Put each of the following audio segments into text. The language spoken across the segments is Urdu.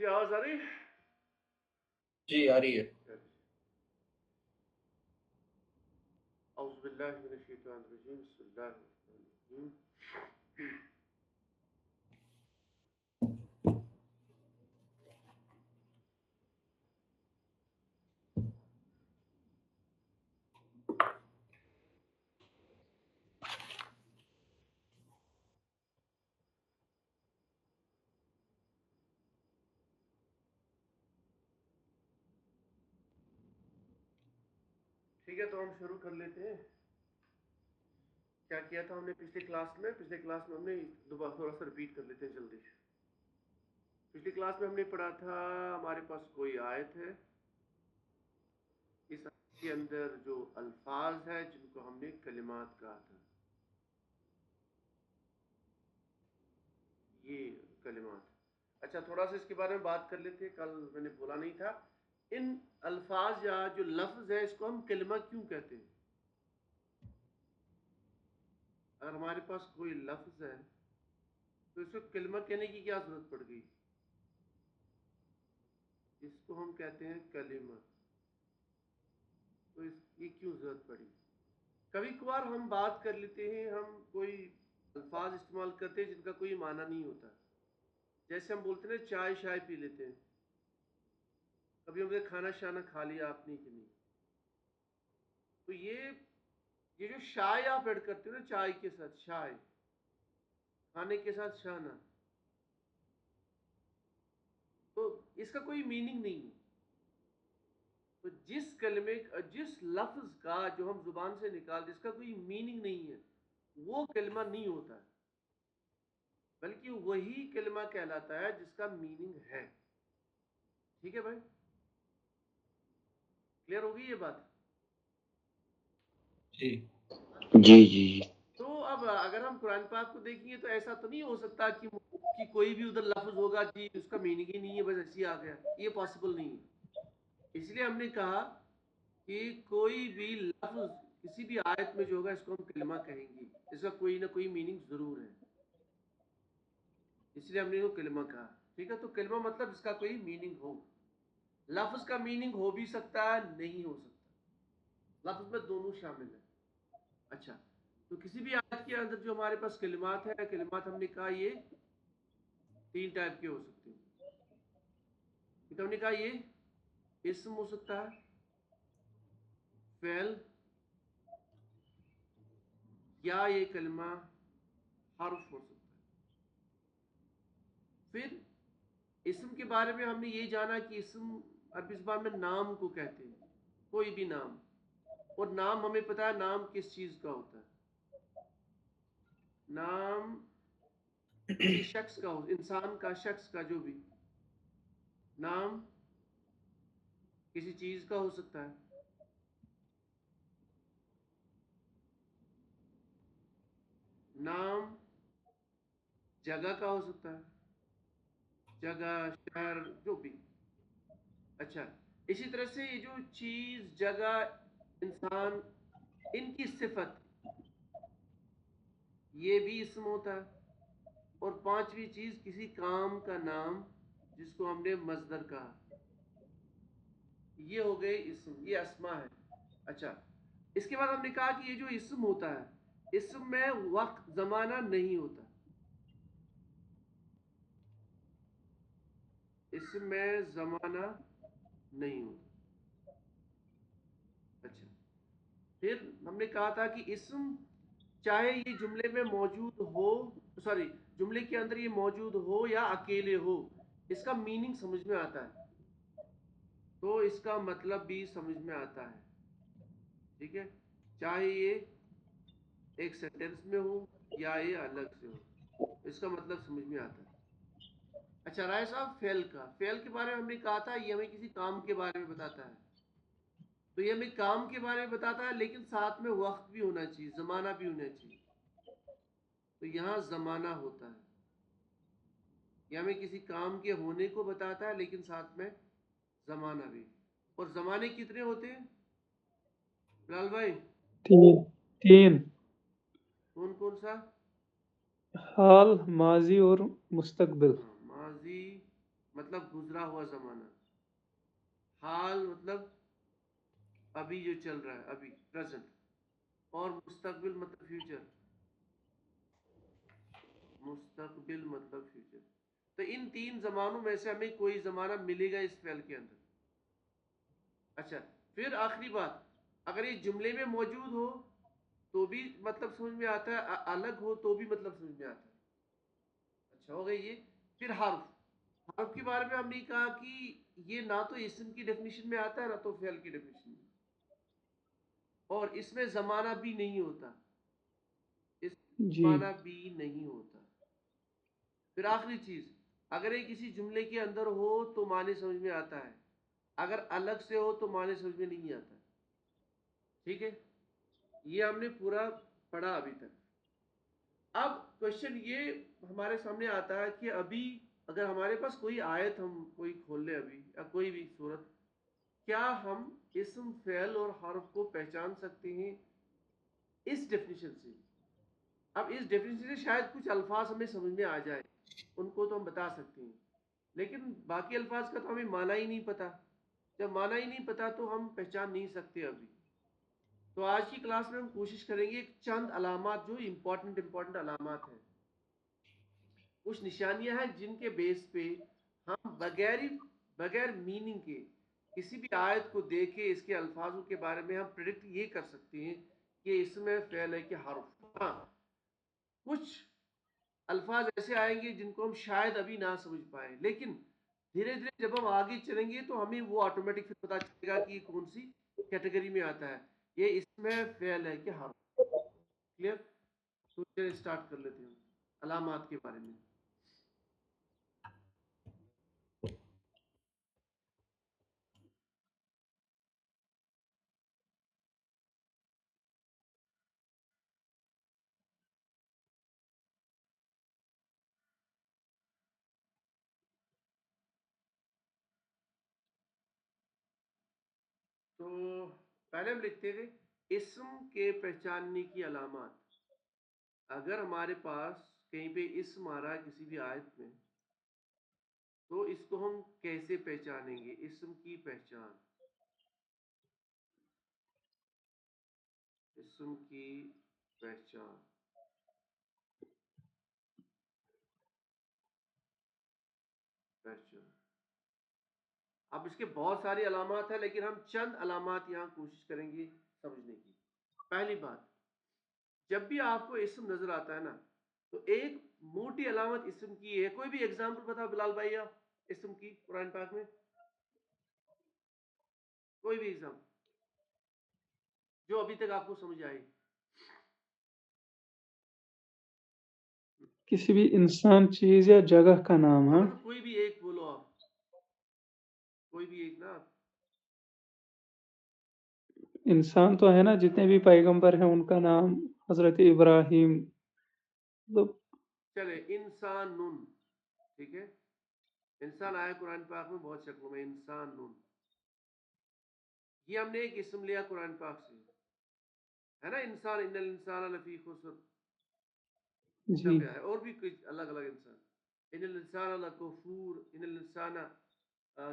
جی آواز آ رہی ہے؟ جی آ رہی ہے. اعوذ باللہ من الشیطان الرجیم بسم اللہ الرحمن الرحیم. ٹھیک ہے تو ہم شروع کر لیتے ہیں. کیا کیا تھا ہم نے پچھلی کلاس میں ہم نے دوبارہ تھوڑا سا ریپیٹ کر لیتے ہیں جلدی. پچھلی کلاس میں ہم نے پڑھا تھا ہمارے پاس کوئی آیت ہے، اس آیت کے اندر جو الفاظ ہے جن کو ہم نے کلمات کہا تھا، یہ کلمات. اچھا تھوڑا سا اس کے بارے میں بات کر لیتے ہیں، کل میں نے بولا نہیں تھا. ان الفاظ یا جو لفظ ہے اس کو ہم کلمہ کیوں کہتے ہیں؟ اگر ہمارے پاس کوئی لفظ ہے تو اس کو کلمہ کہنے کی کیا ضرورت پڑ گئی؟ اس کو ہم کہتے ہیں کلمہ. تو اس کی کیوں ضرورت پڑی؟ کبھی کبھار ہم بات کر لیتے ہیں، ہم کوئی الفاظ استعمال کرتے ہیں جن کا کوئی معنی نہیں ہوتا. جیسے ہم بولتے ہیں چائے شائے پی لیتے ہیں. کبھی ہم نے کھانا شانا کھا لیا آپ نے کہ نہیں. تو یہ جو شائے آپ ایڈ کرتے ہو نا، چائے کے ساتھ شائے، کھانے کے ساتھ شانا، تو اس کا کوئی میننگ نہیں ہے. تو جس کلمے جس لفظ کا جو ہم زبان سے نکال جس کا کوئی میننگ نہیں ہے وہ کلمہ نہیں ہوتا ہے، بلکہ وہی کلمہ کہلاتا ہے جس کا میننگ ہے. ٹھیک ہے بھائی، کلیئر ہوگی یہ بات؟ جی جی جی جی. تو اب اگر ہم قرآن پاک کو دیکھیں گے تو ایسا تو نہیں ہو سکتا کہ کوئی بھی ادھر لفظ ہوگا جی اس کا میننگ ہی نہیں ہے، بس ایسے ہی آ گیا. یہ پاسبل نہیں ہے. اس لیے ہم نے کہا کہ کوئی بھی لفظ کسی بھی آیت میں جو ہوگا اس کو ہم کلمہ کہیں گے، اس کا کوئی نہ کوئی میننگ ضرور ہے. اس لیے ہم نے وہ کلمہ کہا. ٹھیک ہے، تو کلمہ مطلب اس کا کوئی میننگ ہو. لفظ کا میننگ ہو بھی سکتا ہے، نہیں ہو سکتا. لفظ میں دونوں شامل ہیں. اچھا، تو کسی بھی آیت کے اندر جو ہمارے پاس کلمات ہے، کلمات ہم نے کہا یہ 3 ٹائپ کے ہو سکتے ہیں. ہم نے کہا یہ اسم ہو سکتا ہے، فعل، یا یہ کلمہ حرف ہو سکتا ہے. پھر اسم کے بارے میں ہم نے یہ جانا کہ اسم عربی زبان میں نام کو کہتے ہیں، کوئی بھی نام. اور نام ہمیں پتا ہے نام کس چیز کا ہوتا ہے. نام کسی شخص کا ہو، انسان کا، شخص کا، جو بھی نام کسی چیز کا ہو سکتا ہے. نام جگہ کا ہو سکتا ہے، جگہ، شہر، جو بھی. اچھا، اسی طرح سے یہ جو چیز، جگہ، انسان، ان کی صفت یہ بھی اسم ہوتا ہے. اور 5ویں چیز کسی کام کا نام جس کو ہم نے مصدر کہا، یہ ہو گئے اسم، یہ اسما ہے. اچھا، اس کے بعد ہم نے کہا کہ یہ جو اسم ہوتا ہے اسم میں وقت زمانہ نہیں ہوتا. اسم میں زمانہ نہیں ہوتا. اچھا، پھر ہم نے کہا تھا کہ اسم چاہے یہ جملے میں موجود ہو، سوری جملے کے اندر یہ موجود ہو یا اکیلے ہو، اس کا میننگ سمجھ میں آتا ہے، تو اس کا مطلب بھی سمجھ میں آتا ہے. ٹھیک ہے، چاہے یہ ایک سینٹینس میں ہو یا یہ الگ سے ہو، اس کا مطلب سمجھ میں آتا ہے. اچھا رائے صاحب، فعل کے بارے میں ہم نے کہا تھا یہ ہمیں کسی کام کے بارے میں بتاتا ہے. تو یہ ہمیں کام کے بارے میں بتاتا ہے لیکن ساتھ میں وقت بھی ہونا چاہیے، زمانہ بھی ہونا چاہیے. تو یہاں زمانہ ہوتا ہے. یہ ہمیں کسی کام کے ہونے کو بتاتا ہے لیکن ساتھ میں زمانہ بھی. اور زمانے کتنے ہوتے ہیں بلال بھائی؟ تین. کون کون سا؟ حال، ماضی اور مستقبل. ماضی، مطلب گزرا ہوا زمانہ، حال مطلب ابھی جو چل رہا ہے ابھی پریزنٹ، اور مستقبل مطلب فیوچر، مستقبل مطلب فیوچر. تو ان تین زمانوں میں سے ہمیں کوئی زمانہ ملے گا اس فعل کے اندر. اچھا، پھر آخری بات، اگر یہ جملے میں موجود ہو تو بھی مطلب سمجھ میں آتا ہے، الگ ہو تو بھی مطلب سمجھ میں آتا ہے. اچھا ہو گئی یہ. پھر حرف کے بارے میں ہم نے کہا کہ یہ نہ تو اسم کی ڈیفینیشن میں آتا ہے نہ تو فعل کی ڈیفینیشن میں، اور اس میں زمانہ بھی نہیں ہوتا، اس میں جی زمانہ بھی نہیں ہوتا. پھر آخری چیز، اگر یہ کسی جملے کے اندر ہو تو معنی سمجھ میں آتا ہے، اگر الگ سے ہو تو معنی سمجھ میں نہیں آتا. ٹھیک ہے، یہ ہم نے پورا پڑھا ابھی تک. اب کوشچن یہ ہمارے سامنے آتا ہے کہ ابھی اگر ہمارے پاس کوئی آیت ہم کوئی کھول لیں ابھی، یا کوئی بھی صورت، کیا ہم اسم فعل اور حرف کو پہچان سکتے ہیں اس ڈیفینیشن سے؟ اب اس ڈیفینیشن سے شاید کچھ الفاظ ہمیں سمجھ میں آ جائے، ان کو تو ہم بتا سکتے ہیں، لیکن باقی الفاظ کا تو ہمیں معنی ہی نہیں پتا. جب معنی ہی نہیں پتا تو ہم پہچان نہیں سکتے ابھی. تو آج کی کلاس میں ہم کوشش کریں گے چند علامات جو امپورٹنٹ علامات ہیں، کچھ نشانیاں ہیں جن کے بیس پہ ہم بغیر میننگ کے کسی بھی آیت کو دیکھ کے اس کے الفاظوں کے بارے میں ہم پریڈکٹ یہ کر سکتے ہیں کہ اس میں فعل ہے کہ حرف. ہاں، کچھ الفاظ ایسے آئیں گے جن کو ہم شاید ابھی نہ سمجھ پائیں، لیکن دھیرے دھیرے جب ہم آگے چلیں گے تو ہمیں وہ آٹومیٹک پھر پتا چلے گا کہ یہ کون سی کیٹیگری میں آتا ہے، یہ اس میں فعل ہے کہ حرف. کلیئر؟ تو چلیے اسٹارٹ کر لیتے ہیں علامات کے بارے میں. تو پہلے ہم لکھتے تھے اسم کے پہچاننے کی علامات. اگر ہمارے پاس کہیں پہ اسم آ رہا ہے کسی بھی آیت میں تو اس کو ہم کیسے پہچانیں گے؟ اسم کی پہچان، اسم کی پہچان. اب اس کے بہت ساری علامات ہیں لیکن ہم چند علامات یہاں کوشش کریں گے سمجھنے کی. پہلی بات، جب بھی آپ کو اسم نظر آتا ہے نا تو ایک موٹی علامت اسم کی ہے. کوئی بھی ایگزامپل بتاؤ بلال بھائی، اسم کی قرآن پاک میں کوئی بھی ایگزامپل جو ابھی تک آپ کو سمجھ آئی. کسی بھی انسان، چیز یا جگہ کا نام. ہاں، مطلب کوئی بھی ایک بولو آپ، کوئی بھی ایک نا. انسان تو ہے نا، جتنے بھی پیغمبر ہیں ان کا نام، حضرت ابراہیم. چلے انسان، ٹھیک ہے، انسان آیا قرآن پاک میں بہت شکلوں میں، انسان یہ ہم نے ایک اسم لیا قرآن پاک سے، ہے نا. انسان، ان الانسان لفی خسر جی ہے، اور بھی کچھ الگ الگ انسان، ان الانسان لکفور، ان الانسان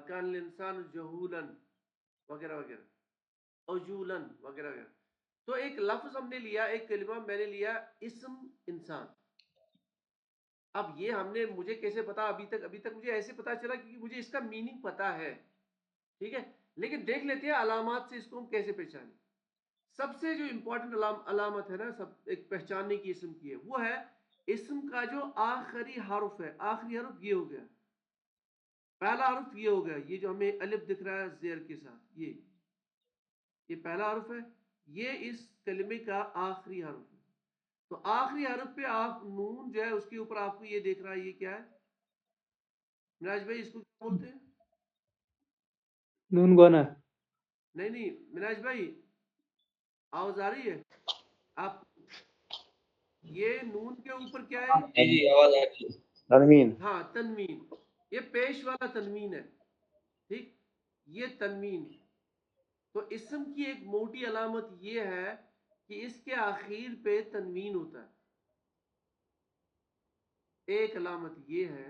کان الانسان جہولا وغیرہ وغیرہ، عجولا وغیرہ وغیرہ. تو ایک لفظ ہم نے لیا، ایک کلمہ میں نے لیا اسم انسان. اب یہ ہم نے، مجھے کیسے پتا؟ ابھی تک مجھے ایسے پتا چلا کیونکہ مجھے اس کا میننگ پتا ہے. ٹھیک ہے، لیکن دیکھ لیتے ہیں علامات سے اس کو ہم کیسے پہچانیں. سب سے جو امپورٹنٹ علامت ہے نا، سب ایک پہچاننے کی اسم کی ہے، وہ ہے اسم کا جو آخری حرف ہے. آخری حرف یہ ہو گیا، پہلا حرف یہ ہو گیا، یہ جو ہمیں الف دکھ رہا ہے زیر کے ساتھ، یہ پہلا حرف ہے، یہ اس کلمے کا آخری حرف ہے. تو آخری حرف پہ آپ نون جو ہے اس کے اوپر آپ کو یہ دیکھ رہا ہے، یہ کیا ہے مناج بھائی؟ اس کو کیا بولتے ہیں؟ نون گونا. نہیں مناج بھائی، آواز آ رہی ہے آپ؟ یہ نون کے اوپر کیا ہے؟ جی آواز آ رہی ہے. تنوین. ہاں، تنوین. یہ پیش والا تنوین ہے، ٹھیک، یہ تنوین. تو اسم کی ایک موٹی علامت یہ ہے کہ اس کے آخر پہ تنوین ہوتا ہے. ایک علامت یہ ہے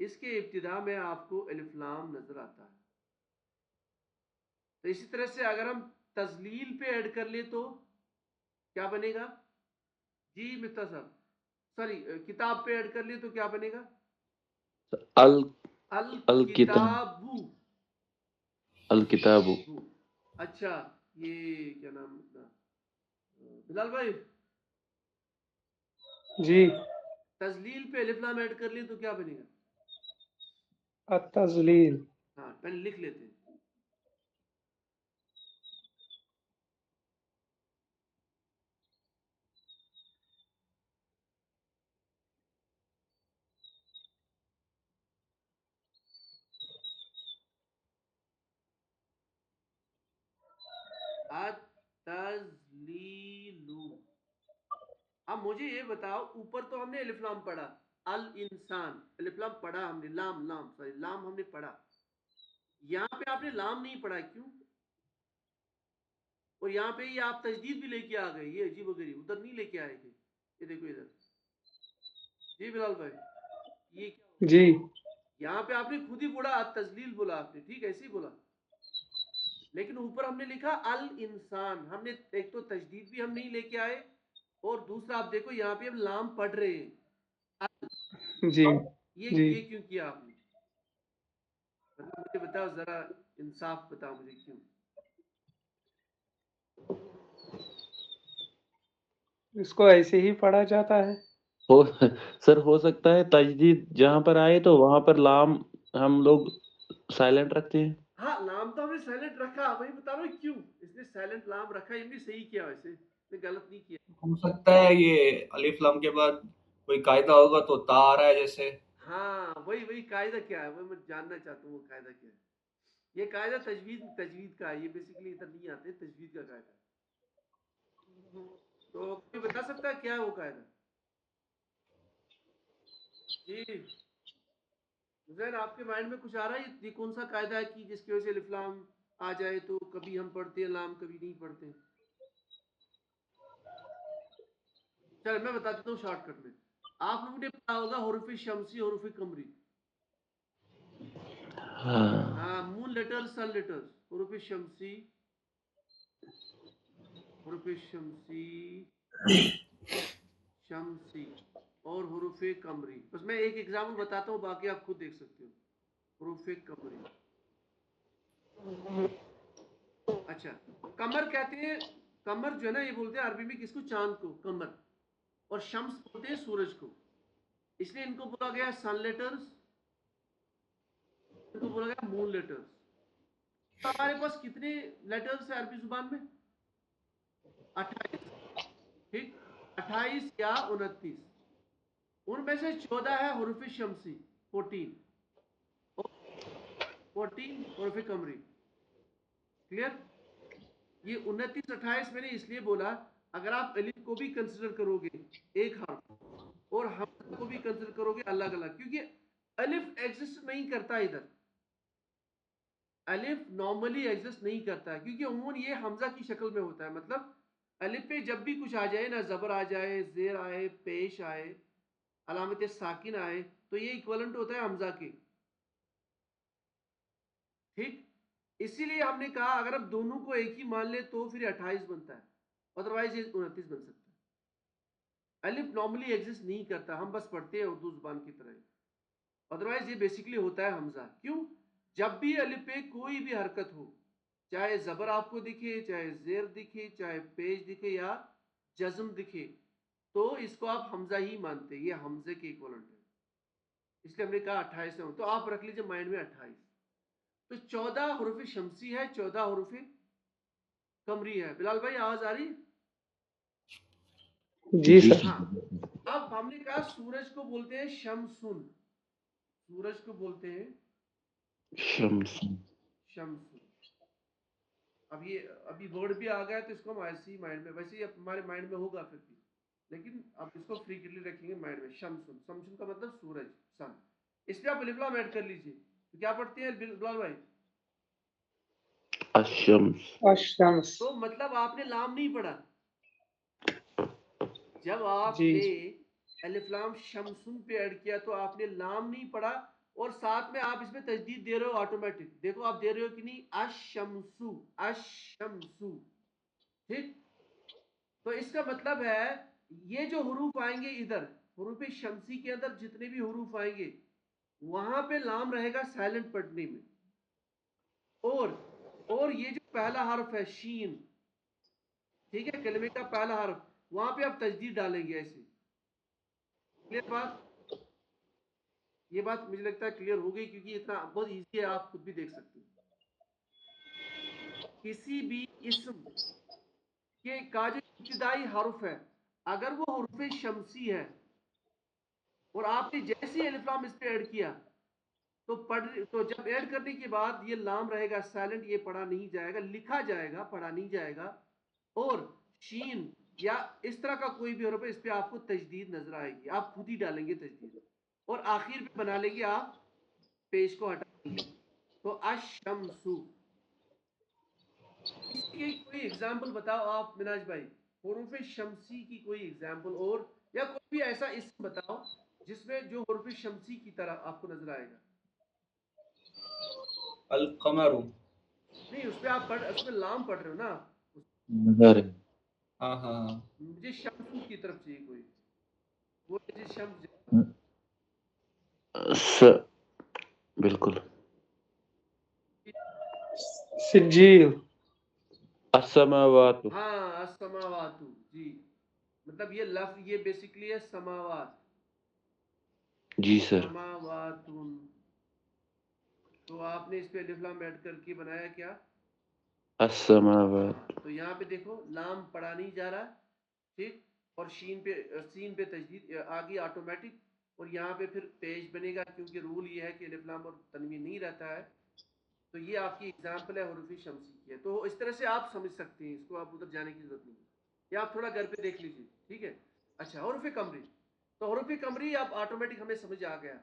اس کے ابتدا میں آپ کو الف لام نظر آتا ہے. تو اسی طرح سے اگر ہم تذلیل پہ ایڈ کر لیں تو کیا بنے گا؟ جی مفتا صاحب سوری کتاب پہ ایڈ کر لیں تو کیا بنے گا؟ الکتاب. الکتاب. اچھا یہ کیا نام بلال بھائی جی تذلیل پہ الف لام ایڈ کر لیں تو کیا بنے گا؟ التذلیل. ہاں پہلے لکھ لیتے ہیں. التذلیل. اب مجھے یہ بتاؤ اوپر تو ہم نے الف لام پڑھا الانسان الف لام پڑھا ہم نے لام ہم نے پڑھا. یہاں پہ آپ نے لام نہیں پڑھا کیوں؟ اور یہاں پہ یہ آپ تجدید بھی لے کے آ گئے. یہ عجیب و غریب ادھر نہیں لے کے آئے تھے. یہ دیکھو ادھر. جی بلال بھائی یہ کیا جی یہاں پہ آپ نے خود ہی بولا تذلیل بولا آپ نے ٹھیک ایسے ہی بولا لیکن اوپر ہم نے لکھا الانسان. ہم نے ایک تو تجدید بھی ہم نہیں لے کے آئے اور دوسرا آپ دیکھو یہاں پہ ہم لام پڑھ رہے ہیں. جی جی یہ کیوں کیا آپ نے؟ مطلب مجھے بتاؤ ذرا انصاف بتاؤ مجھے کیوں؟ اس کو ایسے ہی پڑھا جاتا ہے. سر ہو سکتا ہے تجدید جہاں پر آئے تو وہاں پر لام ہم لوگ سائلنٹ رکھتے ہیں. ہاں لام تو ہم نے سائلنٹ رکھا وہی بتا رہا ہوں کیوں اس نے سائلنٹ لام رکھا. یہ بھی صحیح کیا ویسے اس نے غلط نہیں کیا. ہو سکتا ہے یہ الف لام کے بعد کوئی قاعدہ ہوگا تو تا آ رہا ہے جیسے. ہاں وہی قاعدہ کیا ہے وہ میں جاننا چاہتا ہوں. وہ قاعدہ کیا ہے؟ یہ قاعدہ تجوید کا ہے. یہ بیسیکلی ادھر نہیں آتے تجوید کا قاعدہ. تو کوئی بتا سکتا ہے کیا ہے وہ قاعدہ؟ جی حسین آپ کے مائنڈ میں کچھ آ رہا ہے یہ کون سا قاعدہ ہے کہ جس کی وجہ سے الف لام آ جائے تو کبھی ہم پڑھتے ہیں لام کبھی نہیں پڑھتے؟ چل میں بتا دیتا ہوں شارٹ کٹ میں. آپ لوگوں نے پڑھا ہوگا حروف شمسی حروف قمری. ہاں مون لیٹر سن لیٹرز حروف شمسی شمسی اور حروف قمری. بس میں ایک ایگزامپل بتاتا ہوں باقی آپ خود دیکھ سکتے ہو. حروف قمری. اچھا قمر کہتے ہیں قمر جو ہے نا یہ بولتے ہیں عربی میں کس کو؟ چاند کو قمر. اور شمس بولتے ہیں سورج کو. اس لیے ان کو بولا گیا سن لیٹرز ان کو بولا گیا مون لیٹرز. تو ہمارے پاس کتنے لیٹرز ہیں عربی زبان میں؟ 28. ٹھیک 28 یا 29. ان میں سے 14 ہے حروف شمسی 14 حروف قمری. کلیئر؟ یہ 29 28 میں نے اس لیے بولا اگر آپ الف کو بھی کنسیڈر کرو گے ایک حرف اور حمزہ کو بھی کنسیڈر کرو گے الگ الگ کیونکہ الف ایگزسٹ نہیں کرتا ادھر. الف نارملی ایگزسٹ نہیں کرتا کیونکہ عموماً یہ حمزہ کی شکل میں ہوتا ہے. مطلب الف پہ جب بھی کچھ آ جائے نا زبر آ جائے زیر آئے پیش آئے علامت ساکن آئے تو یہ ایکویلنٹ ہوتا ہے حمزہ کے. ٹھیک اسی لیے ہم نے کہا اگر ہم دونوں کو ایک ہی مان لیں تو پھر 28 بنتا ہے ادروائز یہ 29 بن سکتا ہے. الف نارملی ایگزسٹ نہیں کرتا. ہم بس پڑھتے ہیں اردو زبان کی طرح. ادروائز یہ بیسیکلی ہوتا ہے حمزہ. کیوں؟ جب بھی الف پہ کوئی بھی حرکت ہو چاہے زبر آپ کو دکھے چاہے زیر دکھے چاہے پیش دکھے یا جزم دکھے تو اس کو آپ حمزہ ہی مانتے. یہ حمزے کے ایکویلنٹ ہے. اس لیے ہم نے کہا 28 ہے تو آپ رکھ لیجئے مائنڈ میں 28. تو 14 حروف شمسی ہے 14 حروف قمری ہے. بلال بھائی آواز آ رہی ہے؟ جی سر. ہاں اب ہم نے کہا سورج کو بولتے ہیں شمسن. سورج کو بولتے ہیں شمسن. اب یہ ابھی ورڈ بھی آ گیا تو اس کو ہم ایسے ہی مائنڈ میں ویسے ہی ہمارے مائنڈ میں ہوگا پھر بھی لیکن اب اس کو فریکوینٹلی رکھیں گے مائنڈ میں. شمسن شمسن کا مطلب سورج سن. اس لیے آپ الف لام ایڈ کر لیجئے. تو کیا پڑھتے ہیں بلال بھائی؟ الشمس. تو مطلب آپ نے لام نہیں پڑھا. جب آپ جی نے الف لام شمسن پہ ایڈ کیا تو آپ نے لام نہیں پڑھا اور ساتھ میں آپ اس میں تجدید دے رہے ہو آٹومیٹک. دیکھو آپ دے رہے ہو کہ نہیں, الشمسو, الشمسو. ٹھیک, تو اس کا مطلب ہے یہ جو حروف آئیں گے ادھر حروف شمسی کے اندر جتنے بھی حروف آئیں گے وہاں پہ لام رہے گا سائلنٹ پڑھنے میں. اور یہ جو پہلا حرف ہے شین, ٹھیک ہے, کلمے کا پہلا حرف, وہاں پہ آپ تجدید ڈالیں گے ایسے. کلیئر بات؟ یہ بات مجھے لگتا ہے کلیئر ہو گئی, کیونکہ اتنا بہت ایزی ہے, آپ خود بھی دیکھ سکتے ہیں. کسی بھی اسم کے کا جو ابتدائی حرف ہے اگر وہ حروف شمسی ہے اور آپ نے جیسے الف لام اس پہ ایڈ کیا تو جب ایڈ کرنے کے بعد یہ لام رہے گا سائلنٹ, یہ پڑھا نہیں جائے گا, لکھا جائے گا, پڑھا نہیں جائے گا. اور شین یا اس طرح کا کوئی بھی حرف ہے اس پہ آپ کو تجدید نظر آئے گی, آپ خود ہی ڈالیں گے تجدید, اور آخر پہ بنا لیں گے آپ پیش کو ہٹا دیں گے. تو الشمسو. اس کی کوئی ایگزامپل بتاؤ آپ مناج بھائی, حروف شمسی کی کوئی ایگزامپل, اور یا کوئی بھی ایسا اسم بتاؤ جس میں جو حروف شمسی کی طرح آپ کو نظر آئے گا. القمر. نہیں, اس پہ آپ اس میں لام پڑھ رہے ہو نا, نظر ہے. ہاں ہاں ہاں. مجھے شمس کی طرف چاہیے کوئی, وہ جس شمس بالکل. سجیل. السماوات. ہاں, السماوات, جی, مطلب یہ لفظ یہ بیسیکلی ہے سماوات. جی سر. سماوات. تو آپ نے اس پہ الف لام ایڈ کر کے بنایا کیا؟ السماوات. تو یہاں پہ دیکھو لام پڑھا نہیں جا رہا, ٹھیک, اور سین پہ تجدید آگے آٹومیٹک, اور یہاں پہ پھر پیش بنے گا, کیونکہ رول یہ ہے کہ الف لام اور تنوین نہیں رہتا ہے. تو یہ آپ کی اگزامپل ہے حروف شمسی کی ہے. تو اس طرح سے آپ سمجھ سکتے ہیں, اس کو آپ ادھر جانے کی ضرورت نہیں ہے, یا آپ تھوڑا گھر پہ دیکھ لیجیے, ٹھیک ہے. اچھا, حروف قمری. تو حروف قمری آپ آٹومیٹک ہمیں سمجھ آ گیا.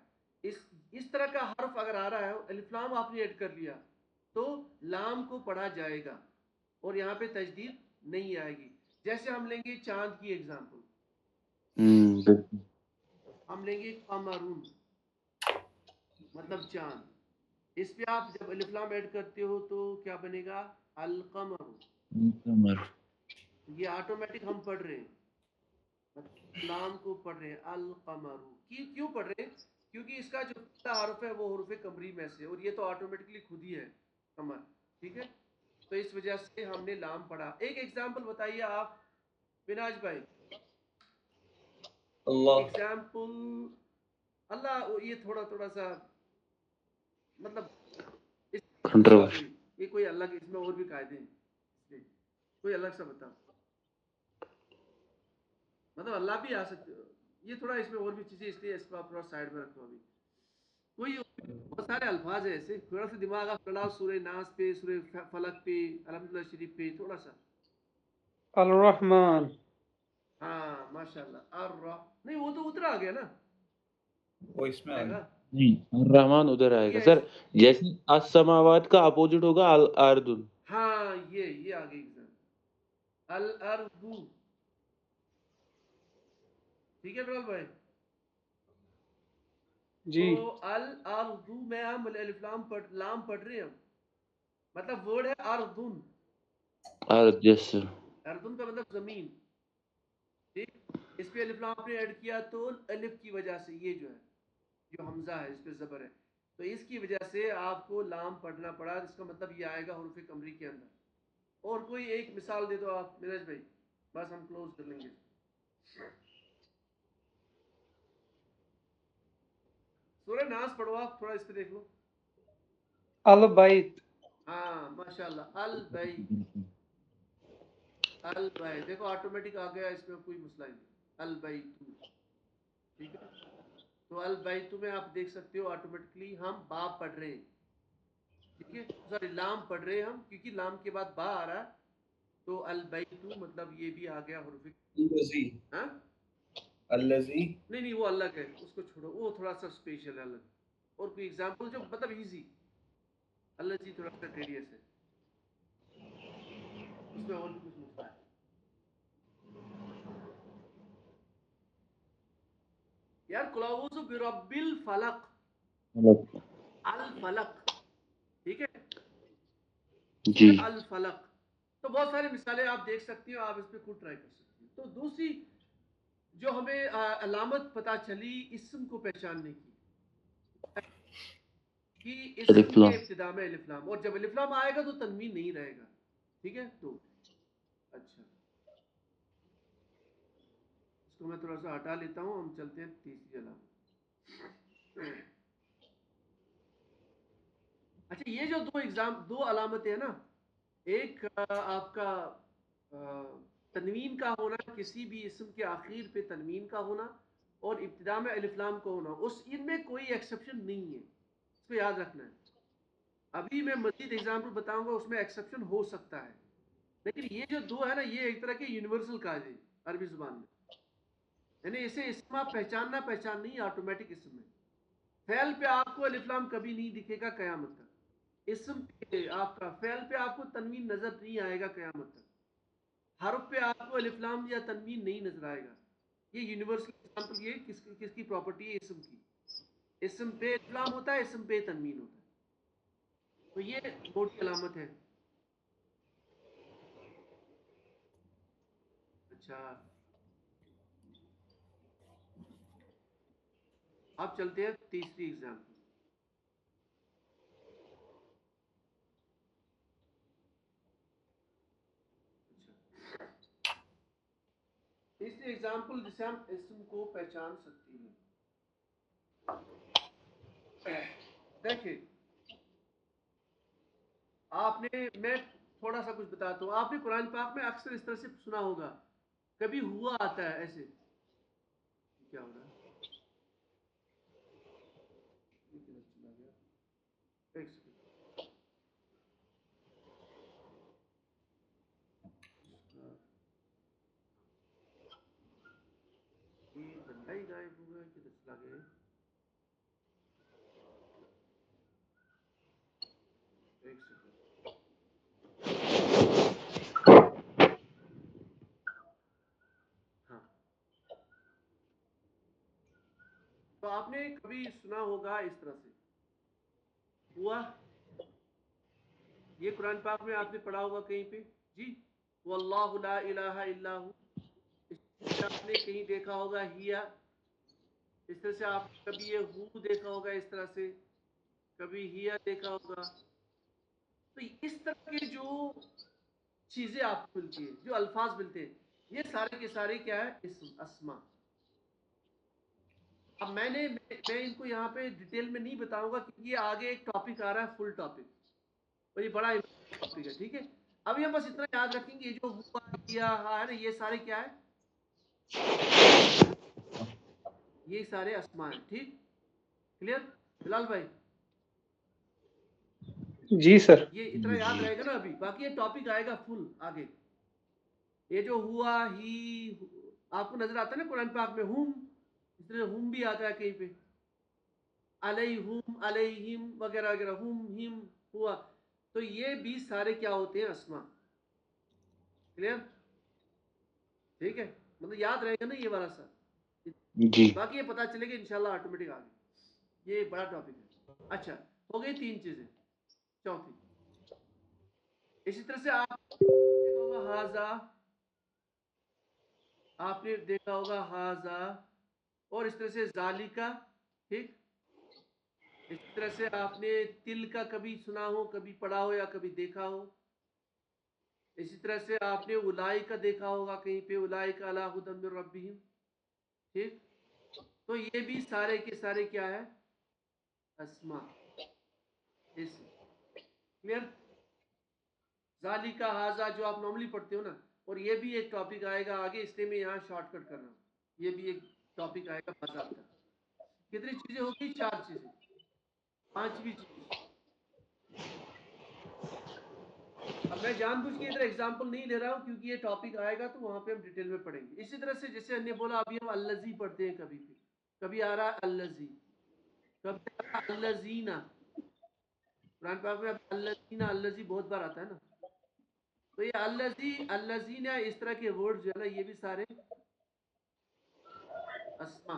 اس طرح کا حرف اگر آ رہا ہے, الف لام آپ نے ایڈ کر لیا تو لام کو پڑھا جائے گا اور یہاں پہ تجدید نہیں آئے گی. جیسے ہم لیں گے چاند کی ایگزامپل, بالکل. ہم لیں گے قمرون, مطلب چاند. اس پہ آپ جب الف لام ایڈ کرتے ہو تو کیا بنے گا؟ القمر. القمر. یہ آٹومیٹک ہم پڑھ رہے ہیں, لام کو پڑھ رہے ہیں القمر. کیوں پڑھ رہے ہیں؟ کیونکہ اس کا جو پہلا حرف ہے وہ حروف قمری میں سے, اور یہ تو آٹومیٹکلی خود ہی ہے قمر, ٹھیک ہے. تو اس وجہ سے ہم نے لام پڑھا. ایک ایگزامپل بتائیے آپ بناج بھائی, اللہ. ایگزامپل. اللہ, یہ تھوڑا سا مطلب کنٹروورسی. یہ کوئی الگ, اس میں اور بھی قاعدے ہیں, کوئی الگ سا بتاؤ, مطلب اللہ بھی آ سکتے, یہ تھوڑا اس میں اور بھی چیزیں, اس لیے اس کو آپ تھوڑا سائڈ میں رکھو. ابھی کوئی بہت سارے الفاظ ہیں ایسے, تھوڑا سا دماغ آپ لڑاؤ سورہ ناس پہ, سورہ فلق پہ, الحمدللہ شریف پہ, تھوڑا سا. الرحمن. ہاں ماشاء اللہ. نہیں, وہ تو اترا آ گیا نا, وہ اس میں آ گیا. نہیں, الرحمن ادھر آئے گا سر. جیسے السماوات کا اپوزٹ ہوگا الارض. ہاں, یہ آ گئی الارض, ٹھیک ہے بلال بھائی. جی. تو الارض میں ہم الف لام پڑھ رہے ہیں, مطلب ورڈ ہے ارضن. ارض. یس سر. ارضن کا مطلب زمین, ٹھیک. اس پہ الف لام آپ نے ایڈ کیا تو الف کی وجہ سے یہ جو ہے, جو حمزہ ہے اس پہ زبر ہے, تو اس کی وجہ سے آپ کو لام پڑھنا پڑا. اس کا مطلب یہ آئے گا حروف قمری کے اندر. اور کوئی ایک مثال دے دو آپ میراج بھائی, بس ہم کلوز کر لیں گے. سورہ ناس پڑھو آپ, تھوڑا اس پہ دیکھ لو. البیت. ہاں ماشاء اللہ, البیت. البیت دیکھو آٹومیٹک آ گیا, اس میں کوئی مسئلہ نہیں. البیت, ٹھیک ہے. تو البیت میں آپ دیکھ سکتے ہو آٹومیٹکلی ہم با پڑھ رہے ہیں, ٹھیک ہے. سوری, لام پڑھ رہے ہیں ہم, کیونکہ لام کے بعد با آ رہا ہے. تو البیت مطلب یہ بھی آ گیا حروف. الذی. ہاں, الذی. نہیں وہ الگ ہے, اس کو چھوڑو, وہ تھوڑا سا اسپیشل ہے الگ. اور کوئی ایگزامپل جو مطلب ایزی. اللہ جی تھوڑا سا ٹیڈیس ہے, اس میں اور بھی کچھ مسئلہ ہے. یار قل اعوذ برب الفلق, الفلق، ٹھیک ہے، جی سورہ الفلق. تو بہت ساری مثالیں آپ دیکھ سکتی ہو، آپ اس پہ خود ٹرائی کر سکتی ہو. تو دوسری جو ہمیں علامت پتہ چلی اسم کو پہچاننے کی، کہ الف اسم کے لام. ابتدا میں الف لام، اور جب الف لام آئے گا تو تنوین نہیں رہے گا. ٹھیک ہے. تو اچھا، اس کو میں تھوڑا سا ہٹا لیتا ہوں، ہم چلتے ہیں تیسری علامت. اچھا، یہ جو دو علامتیں ہیں نا، ایک آپ کا تنوین کا ہونا، کسی بھی اسم کے آخر پہ تنوین کا ہونا، اور ابتدا میں الف لام کا ہونا، ان میں کوئی ایکسیپشن نہیں ہے، اس کو یاد رکھنا ہے. ابھی میں مزید اگزامپل بتاؤں گا، اس میں ایکسیپشن ہو سکتا ہے، لیکن یہ جو دو ہے نا، یہ ایک طرح کے یونیورسل قاعدے عربی زبان میں، یعنی اسے اسم آپ پہچان نہیں، آٹومیٹک اسم میں. فعل پہ آپ کو الف لام کبھی نہیں دکھے گا قیامت تک. اسم پہ آپ کا، فعل پہ آپ کو تنوین نظر نہیں آئے گا قیامت تک. حرف پہ آپ کو الف لام یا تنوین نہیں نظر آئے گا. یہ یونیورسل ایگزامپل، یہ کس کی پراپرٹی ہے؟ اسم کی. اسم پہ الف لام ہوتا ہے، اسم پہ تنوین ہوتا ہے. تو یہ موٹی علامت ہے. اچھا، آپ چلتے ہیں تیسری ایگزامپل. تیسری ایگزامپل جسے ہم اسم کو پہچان سکتے ہیں. دیکھیں، آپ نے، میں تھوڑا سا کچھ بتاتا ہوں. آپ نے قرآن پاک میں اکثر اس طرح سے سنا ہوگا، کبھی ہوا آتا ہے ایسے. کیا ہو رہا ہے؟ ایک سیکنڈ. یہ بندہ ہی غائب ہوا ہے، کدھر چلا گیا ہے؟ ایک سیکنڈ. ہاں، تو آپ نے کبھی سنا ہوگا اس طرح سے ہوا. یہ قرآن پاک میں آپ نے پڑھا ہوگا کہیں پہ، جی، واللہ لا الہ الا ہو. اس سے آپ نے کہیں دیکھا ہوگا ہیا. اس طرح سے آپ نے کبھی یہ ہو دیکھا ہوگا، اس طرح سے کبھی ہیا دیکھا ہوگا. تو اس طرح کے جو چیزیں آپ کو ملتی ہیں، جو الفاظ ملتے ہیں، یہ سارے کے سارے کیا ہے؟ اسم، اسما. اب میں ان کو یہاں پہ ڈیٹیل میں نہیں بتاؤں گا، کیونکہ یہ آگے ایک ٹاپک آ رہا ہے، فل ٹاپک، اور یہ بڑا ٹاپک ہے. ٹھیک ہے، ابھی ہم بس اتنا یاد رکھیں گے، یہ جو ہوا کیا ہے نا، یہ سارے کیا ہے؟ یہ سارے اسما ہیں. ٹھیک، کلیئر بلال بھائی؟ جی سر. یہ اتنا یاد رہے گا نا ابھی، باقی یہ ٹاپک آئے گا فل آگے. یہ جو ہوا ہی، آپ کو نظر آتا ہے نا قرآن پاک میں ہم، اس طرح ہم بھی آتا ہے کہیں پہ، علیہم، علیہم وغیرہ وغیرہ، ہم ہوا. تو یہ بھی سارے کیا ہوتے ہیں؟ اسما. کلیئر؟ ٹھیک ہے، مطلب یاد رہے گا نا یہ والا سا. جی باقی یہ پتا چلے گا انشاءاللہ آٹومیٹک آگے. یہ بڑا ٹاپک ہے. اچھا، ہو گئی 3 چیزیں. چوتھی، اسی طرح سے آپ دیکھا ہوگا ہاذا، آپ نے دیکھا ہوگا ہاذا، اور اس طرح سے ذالکا. ٹھیک، اسی طرح سے آپ نے تل کا کبھی سنا ہو، کبھی پڑھا ہو، یا کبھی دیکھا ہو. اسی طرح سے آپ نے الائی کا دیکھا ہوگا کہیں پہ، الائی کا علی ھدی من ربہم. ٹھیک، تو یہ بھی سارے کے سارے کیا ہے؟ اسما، اسم. کلیئر؟ ذالکا، ہاذا جو آپ نارملی پڑھتے ہو نا، اور یہ بھی ایک ٹاپک آئے گا آگے، اس لیے میں یہاں شارٹ کٹ کر رہا ہوں. یہ بھی ایک ٹاپک آئے گا باضابطہ. کتنی چیزیں ہوگی؟ 4 چیزیں. 5ویں چیز، اب میں جان بوجھ کے ادھر ایگزامپل نہیں لے رہا ہوں، کیونکہ یہ ٹاپک آئے گا تو وہاں پہ ہم ڈیٹیل میں پڑھیں گے. اسی طرح سے جیسے ہم نے بولا، ابھی ہم الذی پڑھتے ہیں، کبھی آ رہا ہے الذی، کبھی آ رہا ہے الذین. قرآن پاک میں اب الذین، الذی بہت بار آتا ہے نا. تو یہ الذی، الذین، اس طرح کے ورڈ جو ہے نا، یہ بھی سارے اسما.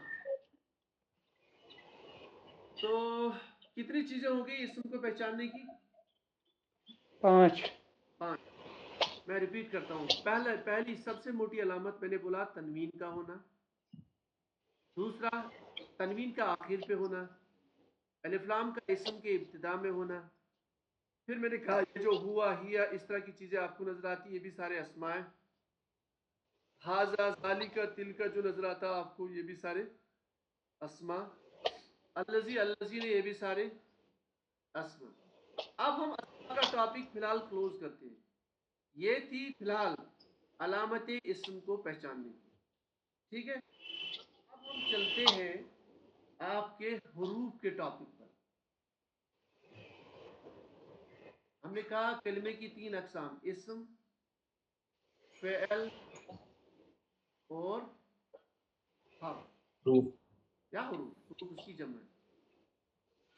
تو کتنی چیزیں ہو گئی اسم کو پہچاننے کی؟ 5. 5. میں ریپیٹ کرتا ہوں. پہلی سب سے موٹی علامت میں نے بولا تنوین کا ہونا. دوسرا تنوین کا آخر پہ ہونا. الف لام کا اسم کے ابتدا میں ہونا. پھر میں نے کہا یہ جو ہوا ہیا اس طرح کی چیزیں آپ کو نظر آتی یہ بھی سارے اسماء ہیں. ہاذا ذالکا تلکا جو نظر آتا آپ کو یہ بھی سارے اسماء. الذی الذین یہ بھی سارے اسماء. اب ہم اسماء کا ٹاپک فی الحال کلوز کرتے ہیں. یہ تھی فی الحال علامت اسم کو پہچاننے کی. ٹھیک ہے. اب ہم چلتے ہیں آپ کے حروف کے ٹاپک پر. ہم نے کہا کلمے کی 3 اقسام اسم فعل اور حرف یا حروف اس کی جمع ہے.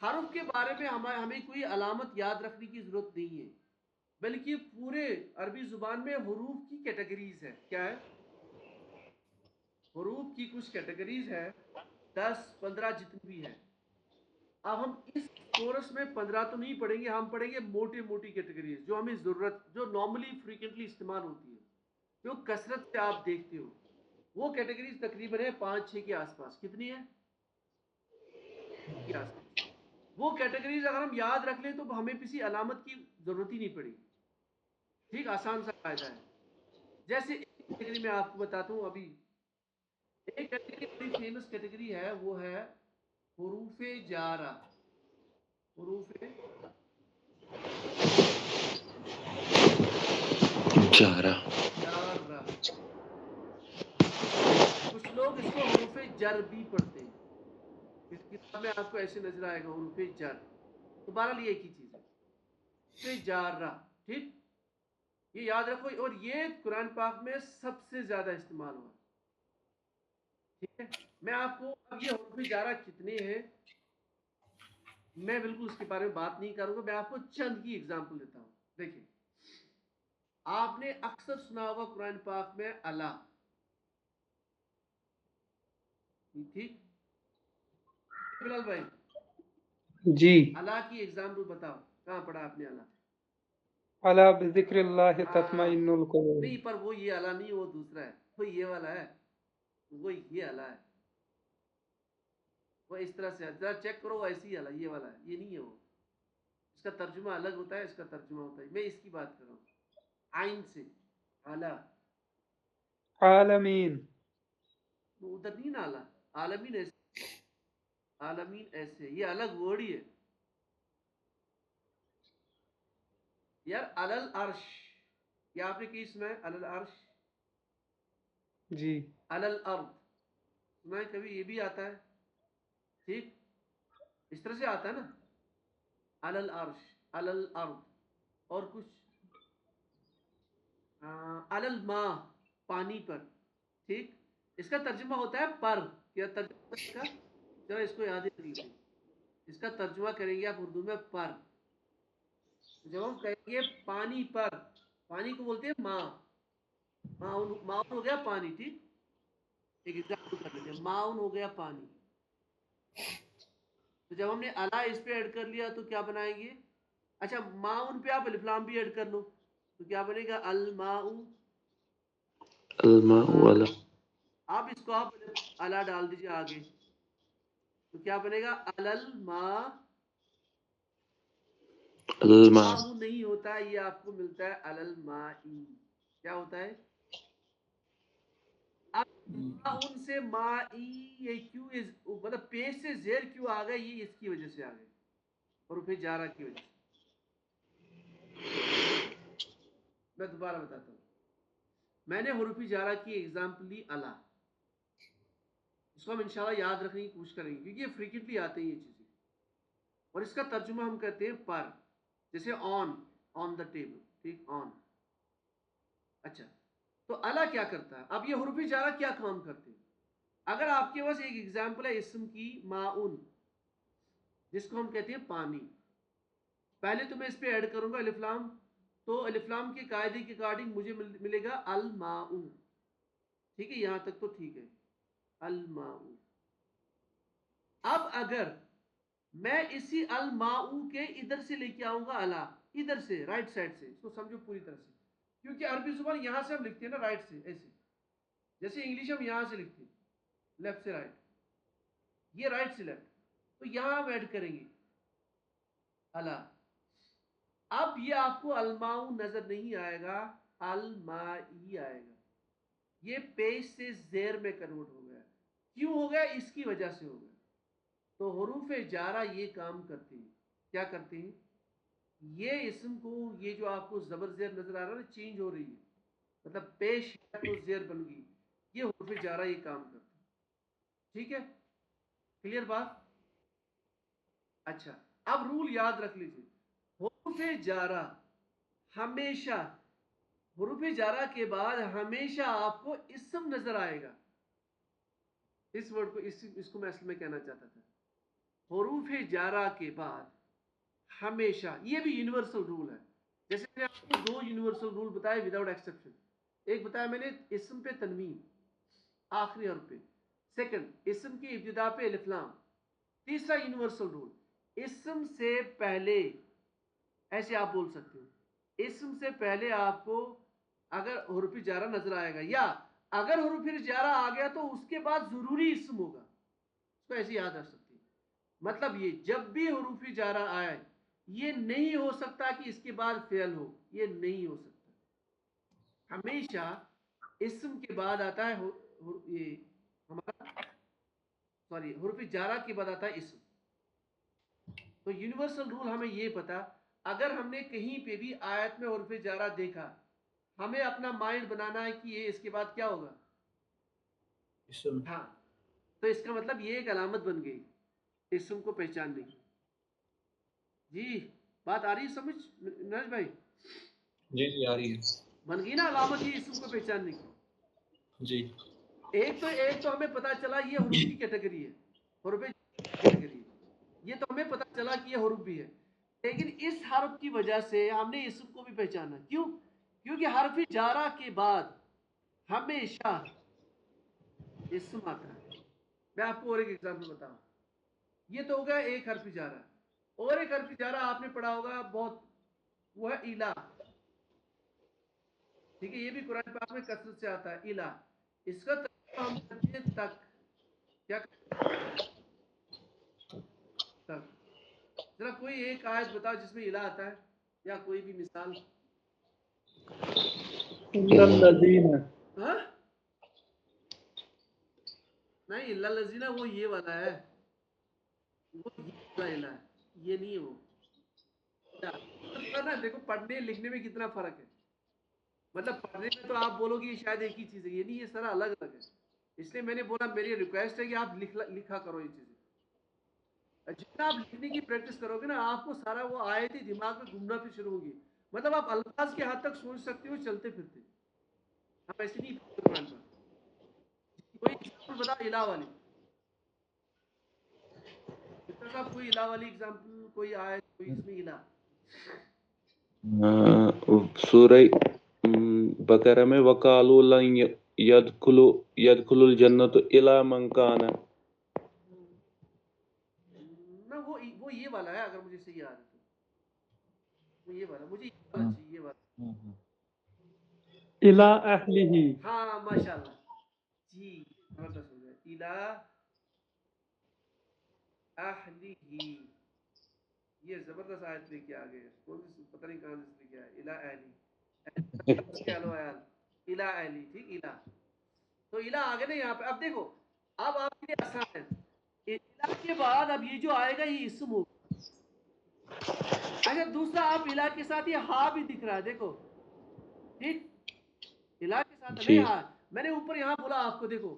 حرف کے بارے میں ہمیں کوئی علامت یاد رکھنے کی ضرورت نہیں ہے بلکہ پورے عربی زبان میں حروف کی کیٹیگریز ہے. کیا ہے؟ حروف کی کچھ کیٹیگریز ہے 10-15 جتنی بھی ہے. اب ہم اس کورس میں 15 تو نہیں پڑھیں گے. ہم پڑھیں گے موٹی کیٹیگریز جو ہمیں ضرورت جو نارملی فریکوینٹلی استعمال ہوتی ہے جو کثرت سے آپ دیکھتے ہو. وہ کیٹیگریز تقریباً ہے 5-6 کے آس پاس. کتنی ہے؟ کے آس پاس. وہ کیٹیگریز اگر ہم یاد رکھ لیں تو ہمیں کسی علامت کی ضرورت ہی نہیں پڑی. ٹھیک. آسان سا قاعدہ ہے. جیسے ایک کیٹیگری میں آپ کو بتاتا ہوں. ابھی ایک کیٹیگری بڑی فیمس کیٹیگری ہے وہ ہے حروف جارہ. حروف جارہ. کچھ لوگ اس کو حروف جر بھی پڑھتے ہیں. اس کتاب میں آپ کو ایسے نظر آئے گا حروف جر. تو بہرحال یہ ایک ہی چیز ہے حروف جارہ. ٹھیک. یہ یاد رکھو. اور یہ قرآن پاک میں سب سے زیادہ استعمال ہوا. ٹھیک ہے. میں آپ کو اب یہ حروف جارہ کتنے ہیں میں بالکل اس کے بارے میں بات نہیں کروں گا. میں آپ کو چند کی اگزامپل دیتا ہوں. دیکھیں آپ نے اکثر سنا ہوگا قرآن پاک میں اللہ. ٹھیک. بلال بھائی جی. اللہ کی اگزامپل بتاؤ. کہاں پڑھا آپ نے اللہ؟ الا بذکر اللہ تطمئن القلوب. نہیں پر وہ یہ اللہ نہیں وہ دوسرا ہے. وہ یہ والا ہے. وہ یہ اللہ ہے. وہ اس طرح سے ذرا چیک کرو. ایسی ہی اللہ یہ والا ہے. یہ نہیں ہے. وہ اس کا ترجمہ الگ ہوتا ہے. اس کا ترجمہ ہوتا ہے. میں اس کی بات کر رہا ہوں. عین سے اعلیٰ عالمین. وہ ادھر نہیں نا اعلیٰ. عالمین ایسے. عالمین ایسے. یہ الگ ورڈ ہی ہے یار. علل عرش یہ آپ نے کی سنا ہے؟ علل عرش. جی. علل ارض سنا ہے کبھی؟ یہ بھی آتا ہے. ٹھیک. اس طرح سے آتا ہے نا. علل عرش علل ارض. اور کچھ علل ماء پانی پر. ٹھیک. اس کا ترجمہ ہوتا ہے پر. کیا ترجمہ اس کا؟ ذرا اس کو یاد رکھ لیجیے. اس کا ترجمہ کریں گے آپ اردو میں پر. جب ہم کہیں گے پانی پر پانی کو بولتے ہیں ماء. ماؤن ہو گیا پانی. ٹھیک. ایک ایگزامپل کر لیتے ہیں. ماؤن ہو گیا پانی. تو جب ہم نے اللہ اس پہ ایڈ کر لیا تو کیا بنائیں گے؟ اچھا ماؤن پہ آپ الف لام بھی ایڈ کر لو تو کیا بنے گا؟ الماء. الماء والا. آپ اس کو آپ اللہ ڈال دیجیے آگے تو کیا بنے گا؟ الماء. الماء. نہیں ہوتا ہے. یہ آپ کو ملتا ہے الماء. کیا ہوتا ہے؟ ان سے مائی. یہ کیوں مطلب پیش سے زیر کیوں آ گئے؟ یہ اس کی وجہ سے آ گئے حروف جارہ کی وجہ سے. میں دوبارہ بتاتا ہوں. میں نے حروف جارہ کی ایگزامپل لی اللہ. اس کو ہم انشاءاللہ یاد رکھنے کی کوشش کریں گے کیونکہ یہ فریکوینٹلی آتے ہیں یہ چیزیں. اور اس کا ترجمہ ہم کہتے ہیں پر. جیسے آن دا ٹیبل. ٹھیک. آن. اچھا تو اللہ کیا کرتا ہے؟ اب یہ حروف جارہ کیا کام کرتے ہیں؟ اگر آپ کے پاس ایک ایگزامپل ہے اسم کی ماؤن جس کو ہم کہتے ہیں پانی. پہلے تو میں اس پہ ایڈ کروں گا الف لام. تو الف لام کے قاعدے کے اکارڈنگ مجھے ملے گا الماء. ٹھیک ہے. یہاں تک تو ٹھیک ہے. الماء. اب اگر میں اسی الماؤ کے ادھر سے لے کے آؤں گا الا، ادھر سے رائٹ سائڈ سے، اس کو سمجھو پوری طرح سے، کیونکہ عربی زبان یہاں سے ہم لکھتے ہیں نا رائٹ سے، ایسے جیسے انگلش ہم یہاں سے لکھتے ہیں لیفٹ سے رائٹ، یہ رائٹ سے لیفٹ، تو یہاں ہم ایڈ کریں گے الا. اب یہ آپ کو الماؤ نظر نہیں آئے گا، المائی آئے گا، یہ پیش سے زیر میں کنورٹ ہو گیا. کیوں ہو گیا؟ اس کی وجہ سے ہو گیا. تو حروف جارہ یہ کام کرتے ہیں، کیا کرتے ہیں؟ یہ اسم کو، یہ جو آپ کو زبر زیر نظر آ رہا ہے نا، چینج ہو رہی ہے، مطلب پیش تو زیر بن گئی، یہ حروف جارہ یہ کام کرتے ہیں. ٹھیک ہے، کلیئر بات؟ اچھا، اب رول یاد رکھ لیجیے، حروف جارہ ہمیشہ، حروف جارہ کے بعد ہمیشہ آپ کو اسم نظر آئے گا. اس ورڈ کو، اس کو میں اصل میں کہنا چاہتا تھا، حروف جارہ کے بعد ہمیشہ، یہ بھی یونیورسل رول ہے. جیسے میں نے آپ کو دو یونیورسل رول بتائے وداؤٹ ایکسیپشن. ایک بتایا میں نے اسم پہ تنوین آخری حرف پہ، سیکنڈ اسم کی ابتدا پہ الف لام. تیسرا یونیورسل رول، اسم سے پہلے، ایسے آپ بول سکتے ہو، اسم سے پہلے آپ کو اگر حروف جارہ نظر آئے گا، یا اگر حروف جارہ آ گیا تو اس کے بعد ضروری اسم ہوگا، اس کو ایسے یاد رکھ سکتے ہیں. مطلب یہ جب بھی حروف جارہ آئے، یہ نہیں ہو سکتا کہ اس کے بعد فعل ہو، یہ نہیں ہو سکتا. ہمیشہ اسم کے بعد آتا ہے یہ ہمارا، سوری، حروف جارہ کے بعد آتا ہے اسم. تو یونیورسل رول ہمیں یہ پتا، اگر ہم نے کہیں پہ بھی آیت میں حروف جارہ دیکھا، ہمیں اپنا مائنڈ بنانا ہے کہ یہ اس کے بعد کیا ہوگا؟ اسم. ہاں، تو اس کا مطلب یہ ایک علامت بن گئی اسم کو پہچاننے کی. جی بات آ رہی ہے سمجھ نرج بھائی؟ جی جی آ رہی ہے. بن گئی نا علامت یہ اسم کو پہچاننے کی. جی. ایک تو ہمیں پتا چلا یہ حروف کی کیٹیگری ہے، حروف کیٹیگری ہے، یہ تو ہمیں پتا چلا کہ یہ حروف بھی ہے. لیکن اس حرف کی وجہ سے ہم نے اسم کو بھی پہچانا. کیوں؟ کیونکہ حرف جارہ کے بعد ہمیشہ اسم آتا ہے. میں آپ کو اور ایک ایگزامپل بتاؤں. یہ تو ہو گیا ایک حرف جارہ، اور ایک حرف جارہ آپ نے پڑھا ہوگا بہت، وہ ہے الہ. ٹھیک ہے، یہ بھی قرآن پاک میں کثرت سے آتا ہے الہ. اس کا ترجمہ ہم کرتے ہیں تک. کیا تک؟ ذرا کوئی ایک آیت بتاؤ جس میں الہ آتا ہے، یا کوئی بھی مثال. الذین، ہاں نہیں، اللہ الذین وہ یہ والا ہے، وہ یہ والا الہ ہے، یہ نہیں ہے وہ. نا دیکھو پڑھنے لکھنے میں کتنا فرق ہے. مطلب پڑھنے میں تو آپ بولو گے یہ شاید ایک ہی چیز ہے، یہ نہیں، یہ سارا الگ الگ ہے. اس لیے میں نے بولا میری ریکویسٹ ہے کہ آپ لکھا کرو یہ چیزیں. جتنا آپ لکھنے کی پریکٹس کرو گے نا، آپ کو سارا وہ آیت ہی دماغ میں گھومنا پھر شروع ہوگی. مطلب آپ الفاظ کے حد تک سوچ سکتے ہو چلتے پھرتے. آپ ایسے نہیں پڑھتے قرآن پر. کوئی ایگزامپل بتا الہ والی، ڈاکٹر صاحب کوئی الہ والی ایگزامپل، کوئی آیت، کوئی اس میں الہ. سورہ بقرہ میں وقالوا لن يدخل الجنت الا من کان. نہ وہ یہ والا ہے، اگر مجھے صحیح یاد ہے تو وہ یہ والا، مجھے یہ والا چاہیے، یہ والا. الی اہلہ. ہاں ماشاء اللہ، جی زبردست ہو گیا. الہ اہلہ، یہ زبردست آیت لے کے آ گئے. کون سی پتہ نہیں کہاں سے لے کے آئے. الہ اہلی، الہ اہلی، ٹھیک الہ. تو الہ آگے نا یہاں پہ. اب دیکھو، اب آپ کے لیے آسان ہے. الہ کے بعد اب یہ جو آئے گا یہ اسم ہوگا. اچھا دوسرا، آپ الہ کے ساتھ یہ ہا بھی دکھ رہا ہے، دیکھو ٹھیک، الہ کے ساتھ نہیں جی ہا. میں نے اوپر یہاں بولا آپ کو، دیکھو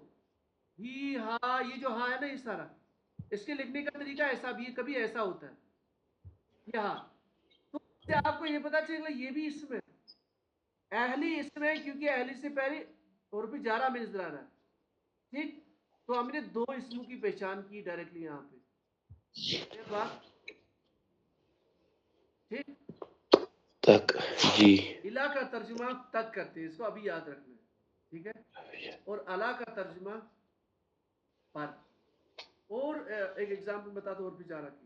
ہی ہا، یہ جو ہا ہے نا یہ سارا، اس کے لکھنے کا طریقہ ایسا بھی ہے، کبھی ایسا ہوتا ہے یہ ہا. تو اس سے آپ کو یہ پتا چلے یہ بھی اسم ہے. اہلی اسم ہے کیونکہ اہلی سے پہلے حروف جارہ میں نظر آ رہا ہے. ٹھیک، تو ہم نے دو اسموں کی پہچان کی ڈائریکٹلی یہاں پہ. یہ بات ٹھیک. تک. جی الہ کا ترجمہ تک کرتے ہیں، اس کو ابھی یاد رکھنا ہے، ٹھیک ہے. اور الا کا ترجمہ پر. اور ایک ایگزامپل بتا دو حروف جارہ کی.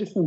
اسم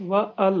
وأل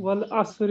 والعصر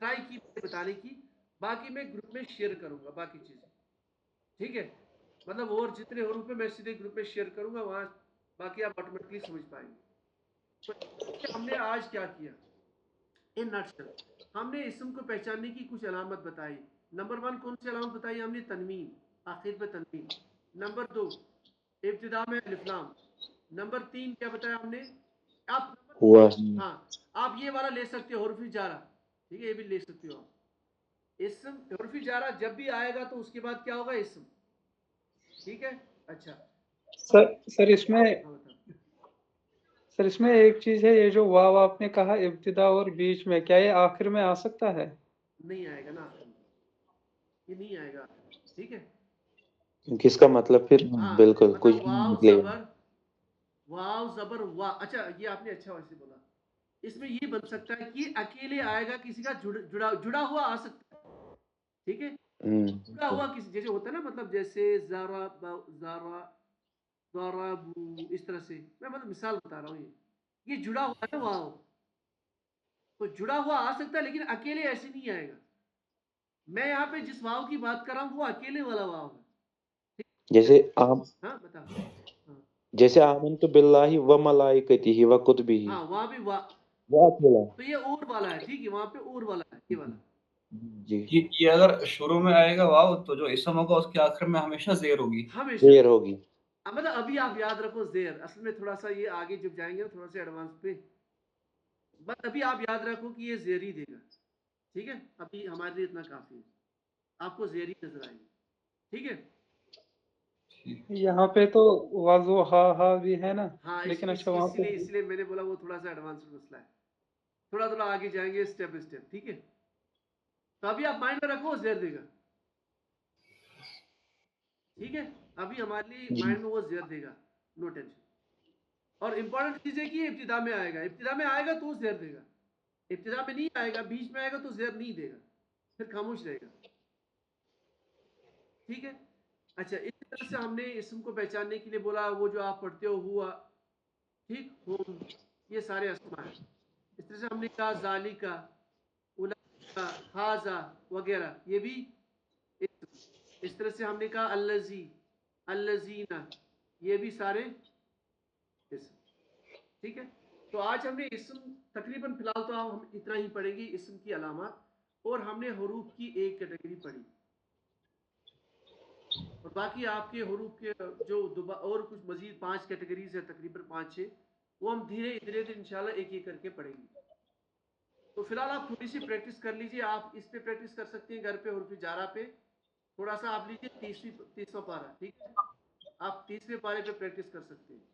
ٹرائی کی بتانے کی، باقی میں گروپ میں شیئر کروں گا باقی چیزیں، ٹھیک ہے؟ مطلب اور جتنے حروف ہیں میں سیدھے گروپ میں شیئر کروں گا، وہاں باقی آپ آٹومیٹکلی سمجھ پائیں گے. تو ہم نے آج کیا کیا ان نٹشل، ہم نے اسم کو پہچاننے کی کچھ علامت بتائی. نمبر 1 کون سی علامت بتائی ہم نے؟ تنوین، آخر پہ تنوین. نمبر 2 ابتدا میں الف لام. نمبر 3 کیا بتایا ہم نے؟ آپ ہوا. ہاں آپ یہ والا لے سکتے ہو حروف جارہ، ٹھیک ہے، یہ بھی لے سکتے ہو آپ. اسم حروف جارہ جب بھی آئے گا تو اس کے بعد کیا ہوگا؟ اسم، ٹھیک ہے. اچھا سر اس میں ہاں بتاؤ. سر اس میں ایک چیز ہے، یہ جو واو آپ نے کہا ابتدا اور بیچ میں، کیا یہ آخر میں آ سکتا ہے؟ نہیں آئے گا نا آخر میں، یہ نہیں آئے گا آخر میں، ٹھیک ہے. کس کا مطلب پھر ہاں بالکل کچھ مطلب بھی واو نکلے گا. زبر، واو زبر وا. اچھا یہ آپ نے اچھا ویسے بولا، اس میں یہ بن سکتا ہے کہ اکیلے آئے گا، کسی کا جڑا ہوا آ سکتا ہے، ٹھیک ہے. جڑا ہوا کسی جیسے ہوتا ہے نا، مطلب جیسے زارا زارا ضربوا، اس طرح سے میں مطلب مثال بتا رہا ہوں. یہ جڑا ہوا ہے نا واو، تو جڑا ہوا آ سکتا ہے لیکن اکیلے ایسے نہیں آئے گا. میں یہاں پہ جس واو کی بات کر رہا ہوں وہ اکیلے والا واو ہے. جیسے ہاں بتا. ہاں جیسے آمنت باللہ و ملائکتہ و کتبہ، ہاں وہاں بھی وہ اکیلا. تو یہ اور والا ہے، ٹھیک ہے، وہاں پہ اور والا ہے، یہ والا. جی یہ اگر شروع میں آئے گا واو تو جو اسم ہوگا اس کے آخر میں ہمیشہ زیر ہوگی. ہمیشہ دیر ہوگی. مطلب ابھی آپ یاد رکھو زیر، اصل میں تھوڑا سا یہ آگے جب جائیں گے تھوڑا سا ایڈوانس پہ، بس ابھی آپ یاد رکھو کہ یہ زیر ہی دے گا، ٹھیک ہے. ابھی ہمارے لیے اتنا کافی ہے، آپ کو زیر ہی نظر آئے گی، ٹھیک ہے. یہاں پہ تو وضو ہا بھی ہے نا، ہاں لیکن اچھا وہاں پہ اس لیے میں نے بولا وہ تھوڑا سا ایڈوانس مسئلہ ہے، تھوڑا آگے جائیں گے اسٹیپ بائی اسٹیپ، ٹھیک ہے. تو ابھی آپ مائنڈ میں رکھو زیر دے گا، ٹھیک ہے. ابھی ہمارے لیے مائنڈ میں وہ زیر دے گا، نو ٹینشن. اور امپورٹنٹ چیز ہے کہ ابتدا میں آئے گا، ابتدا میں آئے گا تو وہ زیر دے گا. ابتدا میں نہیں آئے گا، بیچ میں آئے گا تو زیر نہیں دے گا، پھر خاموش رہے گا، ٹھیک ہے. اچھا اس طرح سے ہم نے اسم کو پہچاننے کے لیے بولا وہ جو آپ پڑھتے ہو ہوا، ٹھیک، ہوم، یہ سارے اسما ہیں. اس طرح سے ہم نے کہا ذالکا، اولئکا، ھذا وغیرہ، یہ بھی اسم. اس طرح سے ہم نے کہا الذی، الذین، یہ بھی سارے اسم، ٹھیک ہے. تو آج ہم نے اسم تقریباً فی الحال تو ہم اتنا ہی پڑھیں گے، اسم کی علامات، اور ہم نے حروف کی ایک کیٹیگری پڑھی، اور باقی آپ کے حروف کے جو اور کچھ مزید 5 کیٹیگریز ہے، تقریباً 5-6، وہ ہم دھیرے دھیرے انشاءاللہ ایک ایک کر کے پڑھیں گے. تو فی الحال آپ تھوڑی سی پریکٹس کر لیجئے. آپ اس پہ پریکٹس کر سکتے ہیں گھر پہ، حروف جارہ پہ تھوڑا سا آپ لیجئے 30واں پارہ، ٹھیک ہے. آپ 30ویں پارے پہ پریکٹس کر سکتے ہیں،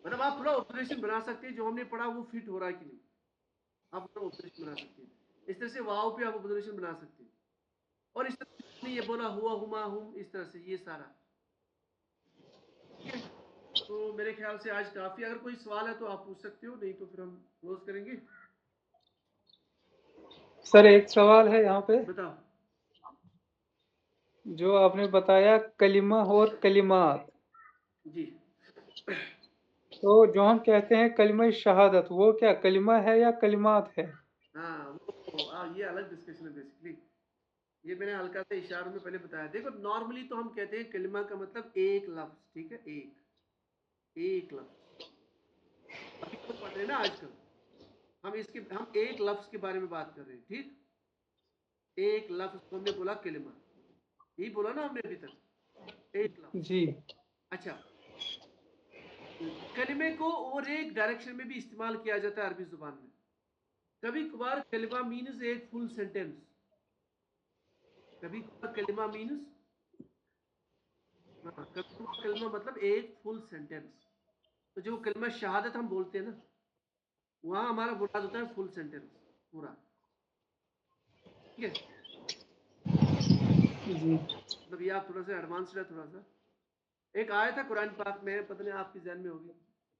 مطلب آپ تھوڑا آبزرویشن بنا سکتے ہیں جو ہم نے پڑھا وہ فٹ ہو رہا ہے کہ نہیں، آپ تھوڑا آبزرویشن بنا سکتے ہیں. اس طرح سے واو پہ آپ آبزرویشن بنا سکتے ہیں. اور اس طرح سے یہ بولا ہوا ہما ہم، اس طرح سے یہ سارا، ٹھیک ہے. تو میرے خیال سے آج کافی. اگر کوئی سوال ہے تو آپ پوچھ سکتے ہو، نہیں تو پھر ہم کلوز کریں گے. سر ایک سوال ہے یہاں پہ، بتاؤ. جو آپ نے بتایا کلمہ اور کلمات، جی تو جو ہم کہتے ہیں کلمہ شہادت، وہ کیا کلمہ ہے یا کلمات ہے؟ ہاں وہ یہ الگ ڈسکشن ہے بیسکلی. یہ میں نے ہلکا سے اشاروں میں پہلے بتایا. دیکھو نارملی تو ہم کہتے ہیں کلمہ کا مطلب ایک لفظ، ٹھیک ہے، ایک لفظ. ابھی تو پڑھ رہے ہیں نا آج کل ہم ایک لفظ کے بارے میں بات کر رہے ہیں، ٹھیک. ایک لفظ کو ہم نے بولا کلمہ، یہی بولا نا ہم نے ابھی تک، ایک لفظ. جی اچھا کلمے کو اور ایک ڈائریکشن میں بھی استعمال کیا جاتا ہے عربی زبان میں. کبھی کبھار کلمہ مینز ایک فل سینٹینس، کبھی کبھار کلمہ مینز، کبھی کبھار کلمہ مطلب ایک فل سینٹینس. تو جو کلمہ شہادت ہم بولتے ہیں نا، وہاں ہمارا مراد ہوتا ہے فل سینٹینس پورا، ٹھیک ہے. جی مطلب یہ آپ تھوڑا سا ایڈوانسڈ ہے تھوڑا سا. ایک آیت ہے قرآن پاک میں، پتہ نہیں آپ کی ذہن میں ہوگی،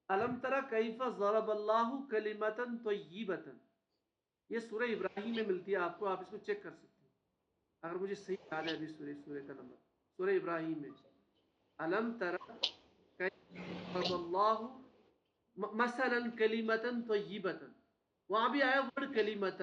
الم تری کیف ضرب اللہ کلمۃ طیبۃ. یہ سورہ ابراہیم میں ملتی ہے آپ کو، آپ اس کو چیک کر سکتے ہیں اگر مجھے صحیح یاد ہے. ابھی سورہ کا نمبر سورہ ابراہیم میں، الم تری کیف ضرب اللہ مثلا کلمۃ طیبۃ، وہاں بھی آیا ورڈ کلمۃ.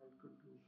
Alt Control।